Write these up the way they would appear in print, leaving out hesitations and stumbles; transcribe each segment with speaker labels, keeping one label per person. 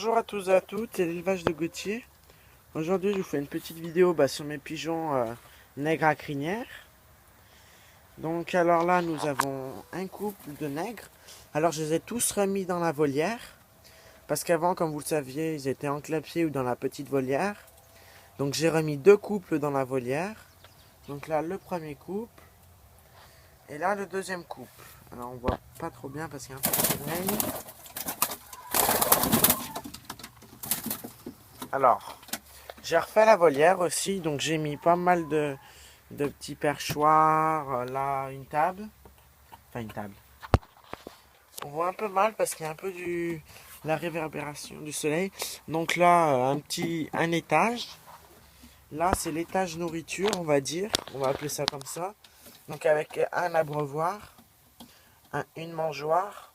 Speaker 1: Bonjour à tous et à toutes, c'est l'élevage de Gauthier. Aujourd'hui je vous fais une petite vidéo sur mes pigeons nègres à crinière. Donc alors là nous avons un couple de nègres. Alors je les ai tous remis dans la volière. Parce qu'avant, comme vous le saviez, ils étaient enclapiers ou dans la petite volière. Donc j'ai remis deux couples dans la volière. Donc là le premier couple. Et là le deuxième couple. Alors on voit pas trop bien parce qu'il y a un peu de soleil. Alors, j'ai refait la volière aussi, donc j'ai mis pas mal de petits perchoirs, là une table, enfin une table. On voit un peu mal parce qu'il y a un peu la réverbération du soleil. Donc là, un étage. Là, c'est l'étage nourriture, on va dire, on va appeler ça comme ça. Donc avec un abreuvoir, une mangeoire,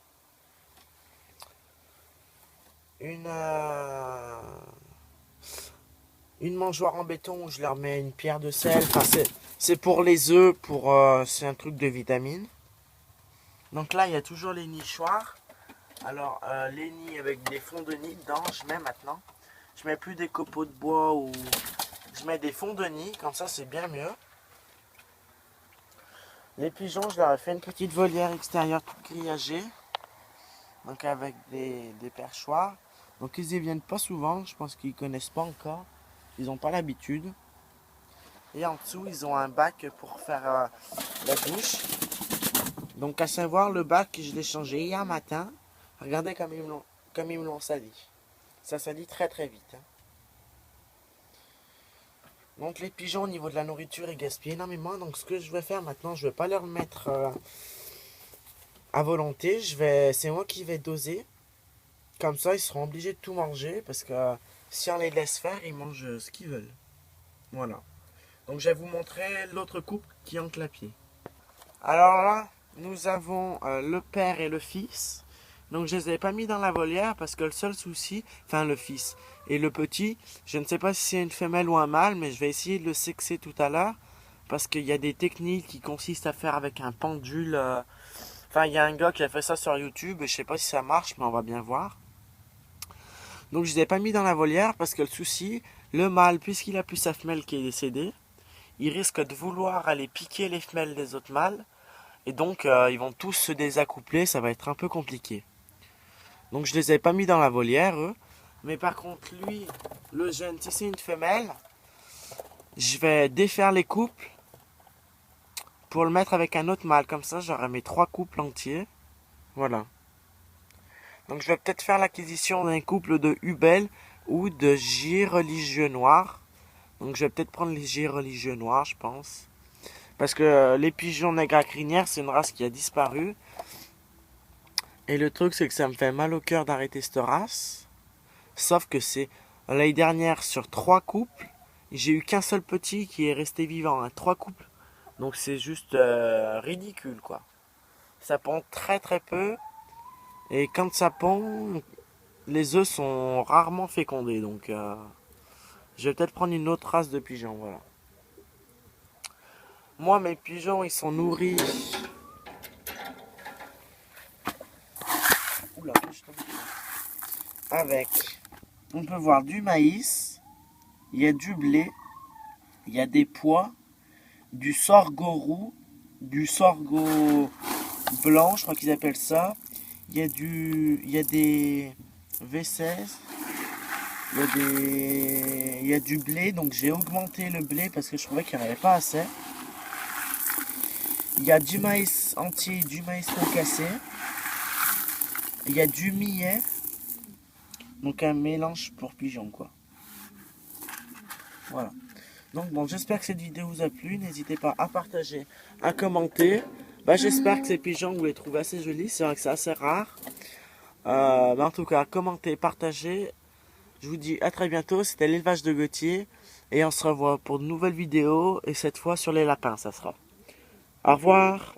Speaker 1: une mangeoire en béton où je leur mets une pierre de sel. Enfin, c'est pour les œufs, c'est un truc de vitamines. Donc là, il y a toujours les nichoirs. Alors, les nids avec des fonds de nid dedans, je mets maintenant. Je mets plus des copeaux de bois ou je mets des fonds de nid, comme ça c'est bien mieux. Les pigeons, je leur ai fait une petite volière extérieure toute grillagée. Donc avec des perchoirs. Donc ils y viennent pas souvent, je pense qu'ils connaissent pas encore. Ils n'ont pas l'habitude. Et en dessous, ils ont un bac pour faire la douche. Donc à savoir, le bac, je l'ai changé hier matin. Regardez comme ils me l'ont sali. Ça salit très très vite. Hein. Donc les pigeons, au niveau de la nourriture, ils gaspillent énormément. Donc ce que je vais faire maintenant, je vais pas leur mettre à volonté. C'est moi qui vais doser. Comme ça, ils seront obligés de tout manger. Parce que si on les laisse faire, ils mangent ce qu'ils veulent. Voilà. Donc je vais vous montrer l'autre couple qui est enclapié. Alors là, nous avons le père et le fils. Donc je ne les ai pas mis dans la volière parce que le seul souci, enfin le fils et le petit, je ne sais pas si c'est une femelle ou un mâle, mais je vais essayer de le sexer tout à l'heure. Parce qu'il y a des techniques qui consistent à faire avec un pendule. Enfin, il y a un gars qui a fait ça sur YouTube et je ne sais pas si ça marche, mais on va bien voir. Donc je ne les ai pas mis dans la volière parce que le souci, le mâle, puisqu'il a plus sa femelle qui est décédée, il risque de vouloir aller piquer les femelles des autres mâles. Et donc, ils vont tous se désaccoupler, ça va être un peu compliqué. Donc, je les ai pas mis dans la volière, eux. Mais par contre, lui, le jeune, si c'est une femelle, je vais défaire les couples pour le mettre avec un autre mâle. Comme ça, j'aurai mes 3 couples entiers. Voilà. Donc, je vais peut-être faire l'acquisition d'un couple de Hubel ou de Gier religieux noir. Donc, je vais peut-être prendre les Gier religieux noirs, je pense. Parce que les pigeons nègres à crinière, c'est une race qui a disparu. Et le truc, c'est que ça me fait mal au cœur d'arrêter cette race. Sauf que c'est l'année dernière, sur 3 couples, j'ai eu qu'un seul petit qui est resté vivant. Hein, 3 couples. Donc c'est juste ridicule, quoi. Ça pond très très peu. Et quand ça pond, les œufs sont rarement fécondés. Donc je vais peut-être prendre une autre race de pigeons, voilà. Moi, mes pigeons, ils sont nourris. Oula, je tombe. Avec, on peut voir du maïs, il y a du blé, il y a des pois, du sorgho roux, du sorgho blanc, je crois qu'ils appellent ça. Il y a des V16, il y a du blé, donc j'ai augmenté le blé parce que je trouvais qu'il n'y en avait pas assez. Il y a du maïs entier, du maïs concassé. Il y a du millet. Donc un mélange pour pigeons, quoi. Voilà. Donc bon, j'espère que cette vidéo vous a plu. N'hésitez pas à partager, à commenter. J'espère que ces pigeons, vous les trouvez assez jolis. C'est vrai que c'est assez rare. En tout cas, commentez, partagez. Je vous dis à très bientôt. C'était l'élevage de Gauthier. Et on se revoit pour de nouvelles vidéos. Et cette fois sur les lapins, ça sera. Au revoir.